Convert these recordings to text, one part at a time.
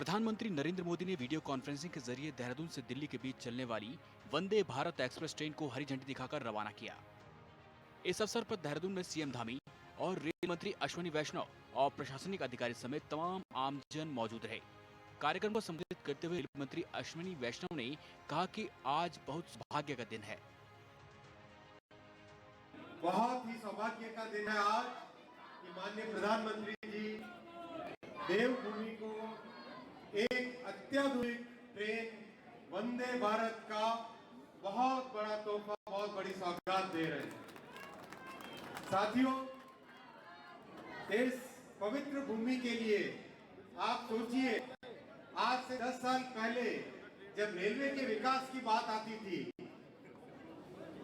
प्रधानमंत्री नरेंद्र मोदी ने video conferencing के जरिए देहरादून से दिल्ली के बीच चलने वाली वंदे भारत एक्सप्रेस ट्रेन को हरी झंडी दिखाकर रवाना किया। इस अवसर पर देहरादून में सीएम धामी और रेल मंत्री अश्विनी वैष्णव और प्रशासनिक अधिकारी समेत तमाम आमजन मौजूद रहे। कार्यक्रम को संबोधित करते हुए रेल मंत्री अश्विनी वैष्णव ने कहा कि आज बहुत सौभाग्य का दिन है। बहुत ही सौभाग्य का दिन है आज कि माननीय प्रधानमंत्री जी देवभूमि को एक अत्याधुनिक ट्रेन वंदे भारत का बहुत बड़ा तोहफा, बहुत बड़ी सौगात दे रहे हैं। साथियों, इस पवित्र भूमि के लिए आप सोचिए, आज से 10 साल पहले जब रेलवे के विकास की बात आती थी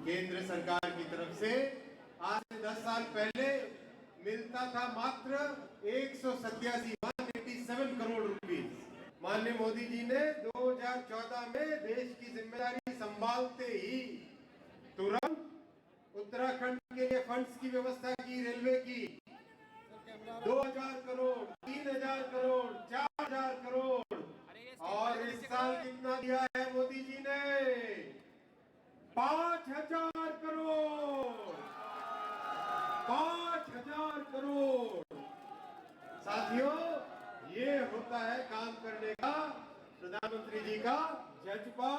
केंद्र सरकार की तरफ से, आज से 10 साल पहले मिलता था मात्र 187 करोड़ रुपीस। माननीय मोदी जी ने 2014 में देश की जिम्मेदारी संभालते ही तुरंत उत्तराखंड के लिए फंड्स की व्यवस्था की, रेलवे की 2000 करोड़, 3000 करोड़, 4000 करोड़, और इस साल कितना दिया है मोदी जी ने? 5000 करोड़, 5000 करोड़। साथियों, ये होता है काम करने का प्रधानमंत्री जी का जज्बा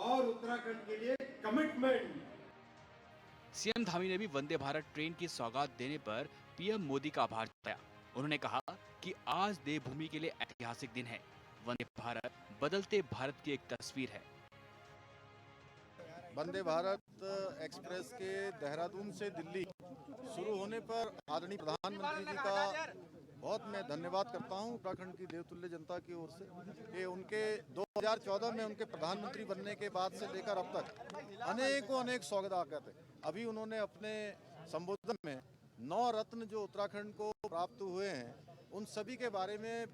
और उत्तराखंड के लिए कमिटमेंट। सीएम धामी ने भी वंदे भारत ट्रेन की सौगात देने पर पीएम मोदी का आभार जताया। उन्होंने कहा कि आज देवभूमि के लिए ऐतिहासिक दिन है। वंदे भारत बदलते भारत की एक तस्वीर है। वंदे भारत एक्सप्रेस के देहरादून से दिल्ली शुरू होने पर आदरणीय प्रधानमंत्री जी का बहुत मैं धन्यवाद करता हूं उत्तराखंड की देवतुल्य जनता की ओर से कि उनके 2014 में उनके प्रधानमंत्री बनने के बाद से लेकर अब तक अनेक सौगात थे। अभी उन्होंने अपने संबोधन में 9 रत्न जो उत्तराखंड को प्राप्त हुए हैं उन सभी के बारे में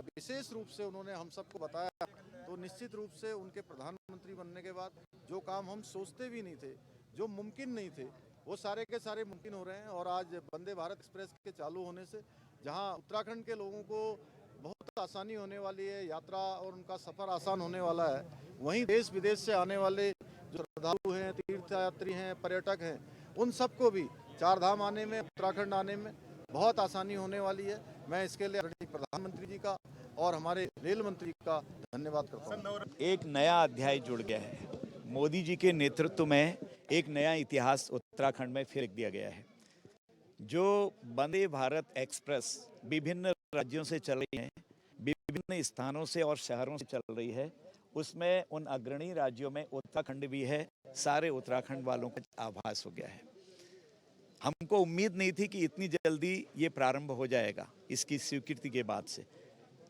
विशेष रूप से उन्होंने हम सबको बताया। तो निश्चित रूप से उनके प्रधानमंत्री बनने के बाद जो काम हम सोचते भी नहीं थे, जो मुमकिन नहीं थे, वो सारे के सारे मुमकिन हो रहे हैं। और आज वंदे भारत एक्सप्रेस के चालू होने से जहां उत्तराखंड के लोगों को बहुत आसानी होने वाली है, यात्रा और उनका सफ़र आसान होने वाला है, वहीं देश विदेश से आने वाले जो श्रद्धालु हैं, तीर्थयात्री हैं, पर्यटक हैं, उन सबको भी चार धाम आने में, उत्तराखंड आने में बहुत आसानी होने वाली है। मैं इसके लिए प्रधानमंत्री जी का और हमारे रेल मंत्री का धन्यवाद करता हूँ। एक नया अध्याय जुड़ गया है। मोदी जी के नेतृत्व में एक नया इतिहास उत्तराखंड में फिर लिख दिया गया है। जो वंदे भारत एक्सप्रेस विभिन्न राज्यों से चल रही है, विभिन्न स्थानों से और शहरों से चल रही है, उसमें उन अग्रणी राज्यों में उत्तराखंड भी है। सारे उत्तराखंड वालों का आभास हो गया है। हमको उम्मीद नहीं थी कि इतनी जल्दी ये प्रारंभ हो जाएगा इसकी स्वीकृति के बाद से।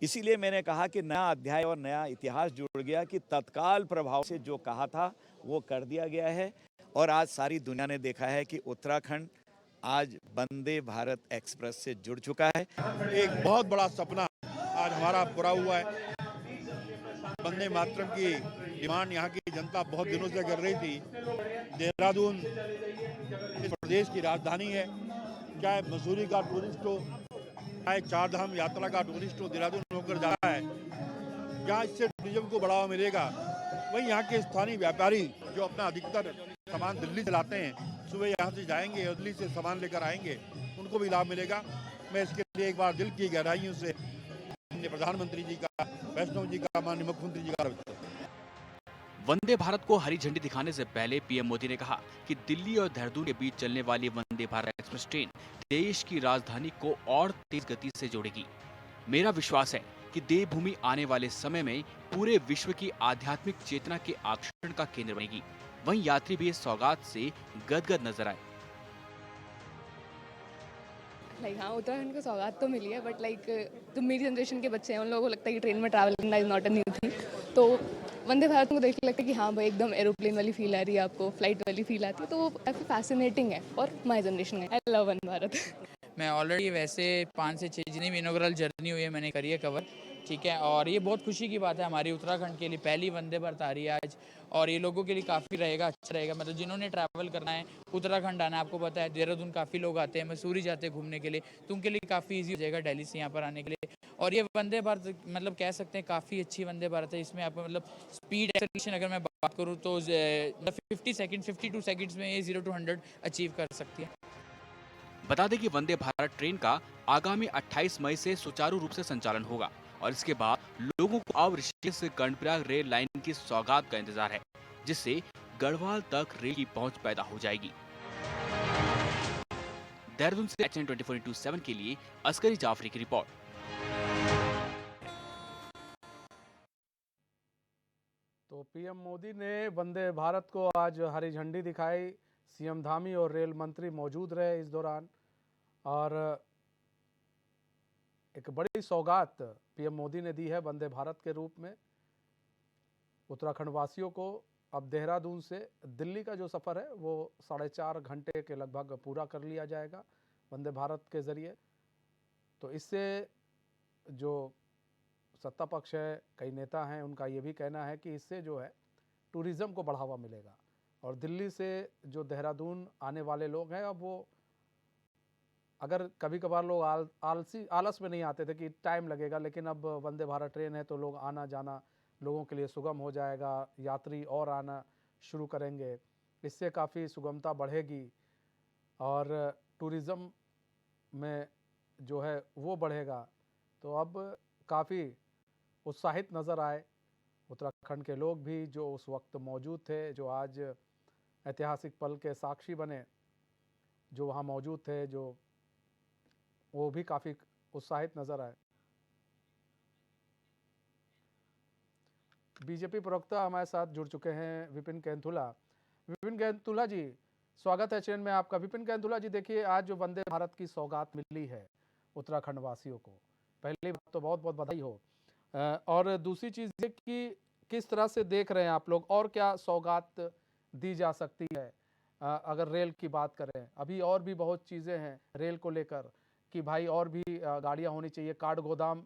इसीलिए मैंने कहा कि नया अध्याय और नया इतिहास जुड़ गया कि तत्काल प्रभाव से जो कहा था वो कर दिया गया है। और आज सारी दुनिया ने देखा है कि उत्तराखंड आज वंदे भारत एक्सप्रेस से जुड़ चुका है। एक बहुत बड़ा सपना आज हमारा पूरा हुआ है। वंदे मातरम की डिमांड यहाँ की जनता बहुत दिनों से कर रही थी। देहरादून इस प्रदेश की राजधानी है। चाहे मसूरी का टूरिस्ट हो, चाहे चारधाम यात्रा का टूरिस्ट हो, देहरादून होकर जाता है। जहाँ इससे टूरिज्म को बढ़ावा मिलेगा, वहीं यहाँ के स्थानीय व्यापारी जो अपना अधिकतर सामान दिल्ली से लाते हैं, सुबह यहाँ से जाएंगे और दिल्ली से सामान लेकर आएंगे, उनको भी लाभ मिलेगा। मैं इसके लिए एक बार दिल की गहराइयों से माननीय प्रधानमंत्री जी का, वैष्णव जी का, माननीय मुख्यमंत्री जी का वंदे भारत को हरी झंडी दिखाने से पहले पीएम मोदी ने कहा कि दिल्ली और देहरादून के बीच चलने वाली वंदे भारत एक्सप्रेस ट्रेन देश की राजधानी को और तेज गति से जोड़ेगी। मेरा विश्वास है कि देवभूमि आने वाले समय में पूरे विश्व की आध्यात्मिक चेतना के आकर्षण का केंद्र बनेगी। वहीं यात्री भी इस सौगात से गदगद नजर आए। हाँ, उत्तराखंड को सौगात तो मिली है, बट जो मेरी जनरेशन के बच्चे हैं उन लोगों को लगता है कि ट्रेन में ट्रैवल करना is not a new thing. तो वंदे भारत को देख के लगता है कि हाँ भाई, एकदम एरोप्लेन वाली फील आ रही है, आपको फ्लाइट वाली फील आती है। तो वो काफ़ी फैसिनेटिंग है और माई जनरेशन है। I love Vande Bharat. मैं ऑलरेडी वैसे 5 से 6 जितनी भी इनॉग्रल जर्नी हुई है मैंने करी है कवर। ठीक है, और ये बहुत खुशी की बात है हमारी उत्तराखंड के लिए, पहली वंदे भारत आ रही है आज, और ये लोगों के लिए काफ़ी रहेगा, अच्छा रहेगा। मतलब जिन्होंने ट्रैवल करना है, उत्तराखंड आना है, आपको पता है देहरादून काफ़ी लोग आते हैं, मसूरी जाते हैं घूमने के लिए, तो उनके लिए काफ़ी ईजी हो जाएगा दिल्ली से यहाँ पर आने के लिए। और ये वंदे भारत मतलब कह सकते हैं काफ़ी अच्छी वंदे भारत है। इसमें आपको मतलब स्पीड एक्सेलरेशन अगर मैं बात करूँ तो 52 सेकेंड्स में ये 0 to 100 अचीव कर सकती है। बता दें कि वंदे भारत ट्रेन का आगामी 28 मई से सुचारू रूप से संचालन होगा और इसके बाद लोगों को अब ऋषिकेश से कर्णप्रयाग रेल लाइन की सौगात का इंतजार है, जिससे गढ़वाल तक रेल की पहुंच पैदा हो जाएगी। देहरादून से HN 24/7 के लिए अस्करी जाफरी की रिपोर्ट। तो पीएम मोदी ने वंदे भारत को आज हरी झंडी दिखाई। सीएम धामी और रेल मंत्री मौजूद रहे इस दौरान, और एक बड़ी सौगात पीएम मोदी ने दी है वंदे भारत के रूप में उत्तराखंड वासियों को। अब देहरादून से दिल्ली का जो सफ़र है वो 4.5 घंटे के लगभग पूरा कर लिया जाएगा वंदे भारत के ज़रिए। तो इससे जो सत्ता पक्ष है, कई नेता हैं, उनका ये भी कहना है कि इससे जो है टूरिज़्म को बढ़ावा मिलेगा। और दिल्ली से जो देहरादून आने वाले लोग हैं, अब वो अगर कभी कभार लोग आलस में नहीं आते थे कि टाइम लगेगा, लेकिन अब वंदे भारत ट्रेन है तो लोग आना जाना लोगों के लिए सुगम हो जाएगा, यात्री और आना शुरू करेंगे, इससे काफ़ी सुगमता बढ़ेगी और टूरिज़्म में जो है वो बढ़ेगा। तो अब काफ़ी उत्साहित नज़र आए उत्तराखंड के लोग भी जो उस वक्त मौजूद थे, जो आज ऐतिहासिक पल के साक्षी बने, जो वहाँ मौजूद थे, जो वो भी काफ़ी उत्साहित नज़र आए। बीजेपी प्रवक्ता हमारे साथ जुड़ चुके हैं, विपिन कैंथुला। विपिन कैंथुला जी, स्वागत है चैनल में आपका। विपिन कैंथुला जी, देखिए आज जो वंदे भारत की सौगात मिली है उत्तराखंड वासियों को, पहली बात तो बहुत बहुत बधाई हो। और दूसरी चीज़ ये कि किस तरह से देख रहे हैं आप लोग, और क्या सौगात दी जा सकती है अगर रेल की बात करें? अभी और भी बहुत चीज़ें हैं रेल को लेकर कि भाई और भी गाड़ियाँ होनी चाहिए। कार्ड गोदाम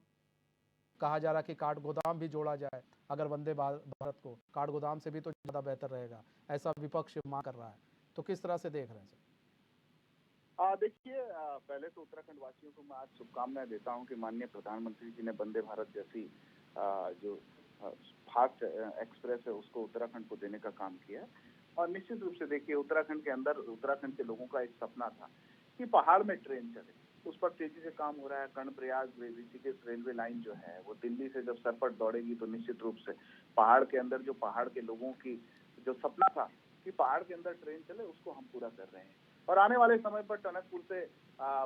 कहा जा रहा है कि कार्ड गोदाम भी जोड़ा जाए, अगर वंदे भारत को कार्ड गोदाम से भी तो ज़्यादा बेहतर रहेगा, ऐसा विपक्ष मांग कर रहा है। तो किस तरह से देख रहे हैं सर? देखिए, पहले तो उत्तराखंड वासियों को मैं आज शुभकामनाएं देता हूं कि माननीय प्रधानमंत्री जी ने वंदे भारत जैसी जो फास्ट एक्सप्रेस है उसको उत्तराखंड को देने का काम किया है। और निश्चित रूप से देखिए, उत्तराखंड के अंदर उत्तराखंड के लोगों का एक सपना था कि पहाड़ में ट्रेन चले, उस पर तेजी से काम हो रहा है। कर्णप्रयाग ऋषिकेश रेलवे लाइन जो है वो दिल्ली से जब सरपट दौड़ेगी तो निश्चित रूप से पहाड़ के अंदर जो पहाड़ के लोगों की जो सपना था कि पहाड़ के अंदर ट्रेन चले, उसको हम पूरा कर रहे हैं। और आने वाले समय पर टनकपुर से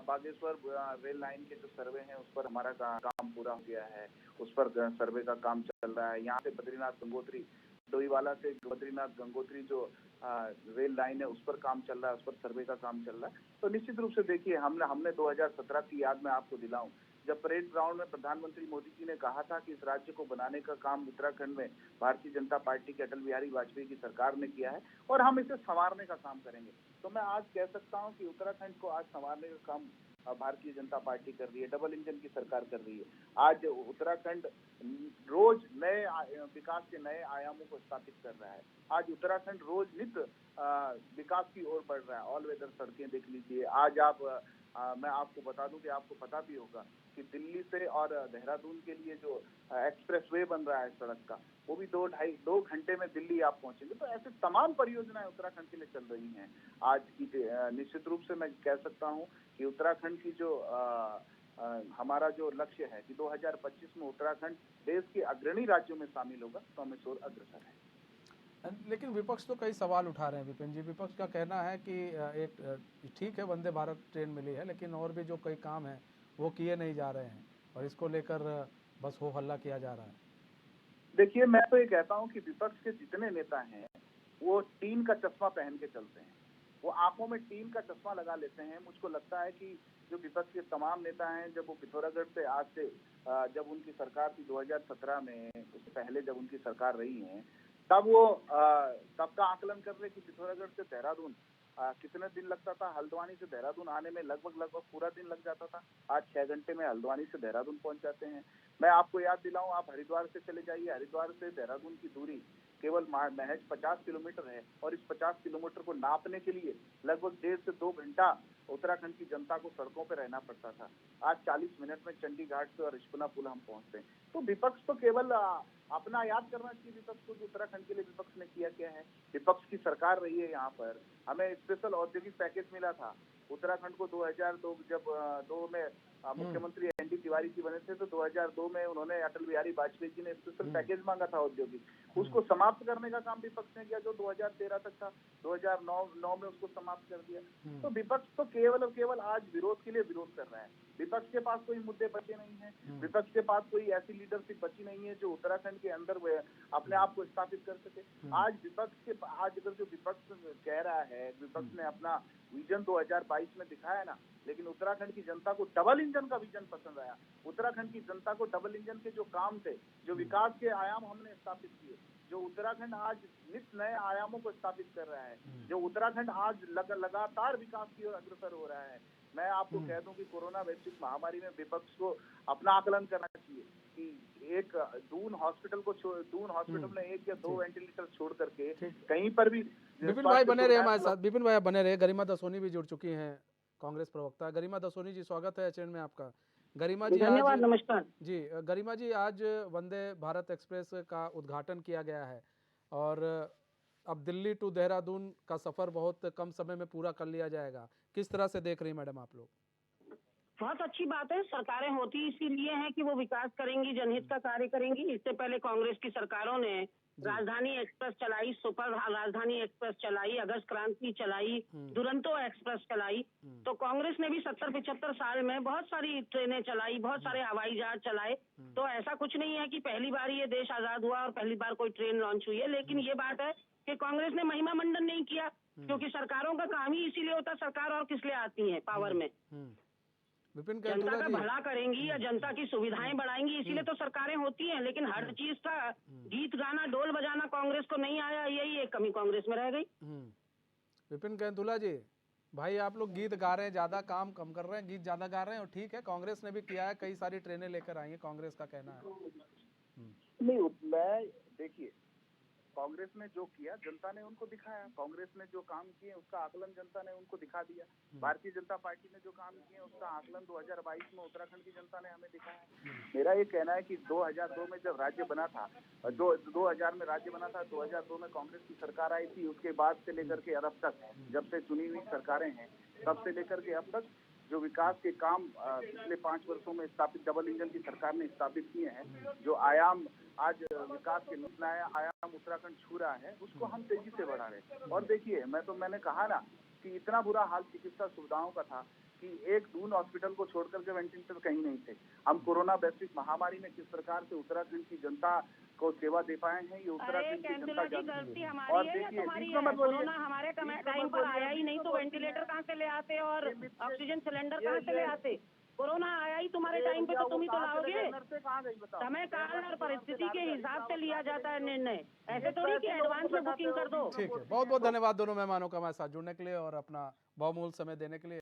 बागेश्वर रेल लाइन के जो सर्वे हैं उस पर हमारा काम पूरा हो गया है, उस पर सर्वे का काम चल रहा है। यहाँ से बद्रीनाथ गंगोत्री, डोईवाला से बद्रीनाथ गंगोत्री जो रेल लाइन है उस पर काम चल रहा है, उस पर सर्वे का काम चल रहा है। तो निश्चित रूप से देखिए, हमने 2017 की याद में आपको दिलाऊं, जब परेड ग्राउंड में प्रधानमंत्री मोदी जी ने कहा था कि इस राज्य को बनाने का काम उत्तराखंड में भारतीय जनता पार्टी के अटल बिहारी वाजपेयी की सरकार ने किया है और हम इसे संवारने का काम करेंगे। तो मैं आज कह सकता हूं कि उत्तराखंड को आज संवारने का काम भारतीय जनता पार्टी कर रही है, डबल इंजन की सरकार कर रही है। आज उत्तराखंड रोज नए विकास के नए आयामों को स्थापित कर रहा है। आज उत्तराखंड रोज नित्य विकास की ओर बढ़ रहा है। ऑल वेदर सड़कें देख लीजिए। आज मैं आपको बता दूं कि आपको पता भी होगा कि दिल्ली से और देहरादून के लिए जो एक्सप्रेसवे बन रहा है सड़क का, वो भी 2 घंटे में दिल्ली आप पहुंचेंगे। तो ऐसे तमाम परियोजनाएं उत्तराखंड के लिए चल रही हैं आज की। निश्चित रूप से मैं कह सकता हूं कि उत्तराखंड की जो हमारा जो लक्ष्य है कि 2025 में उत्तराखंड देश के अग्रणी राज्यों में शामिल होगा, तो हम इस ओर अग्रसर है। लेकिन विपक्ष तो कई सवाल उठा रहे हैं विपिन जी। विपक्ष का कहना है कि एक ठीक है वंदे भारत ट्रेन मिली है, लेकिन और भी जो कई काम हैं वो किए नहीं जा रहे हैं और इसको लेकर बस हो हल्ला किया जा रहा है। देखिए, मैं तो ये कहता हूं कि विपक्ष के जितने नेता हैं वो टीन का चश्मा पहन के चलते हैं, वो आंखों में टीन का चश्मा लगा लेते हैं। मुझको लगता है कि जो विपक्ष के तमाम नेता हैं, जब वो पिथौरागढ़ से आज से जब उनकी सरकार थी 2017 में, उससे पहले जब उनकी सरकार रही है, तब वो तब का आकलन कर रहे कि पिथौरागढ़ से देहरादून कितने दिन लगता था हल्द्वानी से देहरादून आने में, लगभग पूरा दिन लग जाता था। आज 6 घंटे में हल्द्वानी से देहरादून पहुंच जाते हैं। मैं आपको याद दिलाऊं, आप हरिद्वार से चले जाइए, हरिद्वार से देहरादून की दूरी केवल महज 50 किलोमीटर है और इस 50 किलोमीटर को नापने के लिए लगभग 1.5 से 2 घंटा उत्तराखंड की जनता को सड़कों पर रहना पड़ता था। आज 40 मिनट में चंडी घाट से और रिश्पना पुल हम पहुंचते हैं। तो विपक्ष तो केवल अपना याद करना चाहिए विपक्ष को, जो उत्तराखंड के लिए विपक्ष ने किया क्या है। विपक्ष की सरकार रही है यहाँ पर, हमें स्पेशल औद्योगिक पैकेज मिला था उत्तराखंड को 2002 जब 2 में मुख्यमंत्री एनडी तिवारी जी बने थे, तो 2002 में उन्होंने अटल बिहारी वाजपेयी जी ने स्पेशल पैकेज मांगा था औद्योगिक, उसको समाप्त करने का काम विपक्ष ने किया, जो 2013 तक था। 2009 में उसको समाप्त कर दिया। तो विपक्ष तो केवल और केवल आज विरोध के लिए विरोध कर रहा है। विपक्ष के पास कोई मुद्दे बचे नहीं है, विपक्ष के पास कोई ऐसी लीडरशिप बची नहीं है जो उत्तराखंड के अंदर अपने आप को स्थापित कर सके। आज अगर जो विपक्ष कह रहा है, विपक्ष ने अपना विजन 2022 में दिखाया ना, लेकिन उत्तराखंड की जनता को डबल इंजन का विजन पसंद आया। उत्तराखंड की जनता को डबल इंजन के जो काम थे, जो विकास के आयाम हमने स्थापित किए, जो उत्तराखंड आज नित नए आयामों को स्थापित कर रहा है, जो उत्तराखंड आज लगातार विकास की ओर अग्रसर हो रहा है। मैं आपको कह दूं कि कोरोना वैश्विक महामारी में विपक्ष को अपना आकलन करना चाहिए कि एक दून हॉस्पिटल में 1 या 2 वेंटिलेटर छोड़ करके कहीं पर भी। विपिन भाई बने रहे हमारे साथ, विपिन भाई बने रहे। गरिमा दसोनी भी जुड़ चुकी हैं, कांग्रेस प्रवक्ता। गरिमा दसोनी जी, स्वागत है चैनल में आपका। गरिमा जी, धन्यवाद, नमस्कार जी। गरिमा जी, आज वंदे भारत एक्सप्रेस का उद्घाटन किया गया है और अब दिल्ली टू देहरादून का सफर बहुत कम समय में पूरा कर लिया जाएगा। किस तरह से देख रही मैडम आप लोग? बहुत अच्छी बात है। सरकारें होती इसीलिए हैं कि वो विकास करेंगी, जनहित का कार्य करेंगी। इससे पहले कांग्रेस की सरकारों ने राजधानी एक्सप्रेस चलाई, सुपर राजधानी एक्सप्रेस चलाई, अगस्त क्रांति चलाई, दुरंतो एक्सप्रेस चलाई। तो कांग्रेस ने भी 70-75 साल में बहुत सारी ट्रेनें चलाई, बहुत सारे हवाई जहाज चलाए। तो ऐसा कुछ नहीं है कि पहली बार ये देश आजाद हुआ और पहली बार कोई ट्रेन लॉन्च हुई है। लेकिन ये बात है कि कांग्रेस ने महिमा मंडन नहीं किया, क्योंकि सरकारों का काम ही इसीलिए होता है। सरकार और किस लिए आती है पावर में? जनता का भला करेंगी या जनता की सुविधाएं बढ़ाएंगी, इसीलिए तो सरकारें होती हैं। लेकिन हर चीज का गीत गाना, ढोल बजाना कांग्रेस को नहीं आया, यही एक कमी कांग्रेस में रह गई। विपिन कैंथुला जी, भाई आप लोग गीत गा रहे हैं, ज्यादा काम कम कर रहे हैं, गीत ज्यादा गा रहे हैं, और ठीक है कांग्रेस ने भी किया है, कई सारी ट्रेनें लेकर आई है, कांग्रेस का कहना है। नहीं, मैं देखिए, कांग्रेस ने जो किया जनता ने उनको दिखाया, कांग्रेस ने जो काम किए उसका आकलन जनता ने उनको दिखा दिया। भारतीय जनता पार्टी ने जो काम किए उसका आकलन 2022 में उत्तराखंड की जनता ने हमें दिखाया। मेरा ये कहना है कि 2002 में जब राज्य बना था, 2000 में राज्य बना था, 2002 में कांग्रेस की सरकार आई थी, उसके बाद से लेकर के अब तक, जब से चुनी हुई सरकारें हैं तब से लेकर के अब तक जो विकास के काम पिछले 5 वर्षों में स्थापित डबल इंजन की सरकार ने स्थापित किए हैं, जो आयाम आज विकास के नया आयाम उत्तराखंड छू रहा है, उसको हम तेजी से बढ़ा रहे हैं। और देखिए, मैंने कहा ना कि इतना बुरा हाल चिकित्सा सुविधाओं का था कि एक दून हॉस्पिटल को छोड़कर के वेंटिलेटर कहीं नहीं थे। हम कोरोना वैश्विक महामारी में किस प्रकार से उत्तराखंड की जनता को सेवा दे पाए हैं, ये उत्तराखंड की जनता जानती है। और देखिए, कोरोना हमारे टाइम पर आया ही नहीं, तो वेंटिलेटर कहाँ से ले आते और ऑक्सीजन सिलेंडर कहाँ से ले आते? कोरोना आया ही तुम्हारे टाइम पे, तो तुम ही तो लाओगे। समय काल और परिस्थिति के हिसाब से लिया जाता है निर्णय, ऐसे थोड़ी कि एडवांस में बुकिंग कर दो। ठीक है, बहुत बहुत धन्यवाद दोनों मेहमानों का हमारे साथ जुड़ने के लिए और अपना बहुमूल्य समय देने के लिए।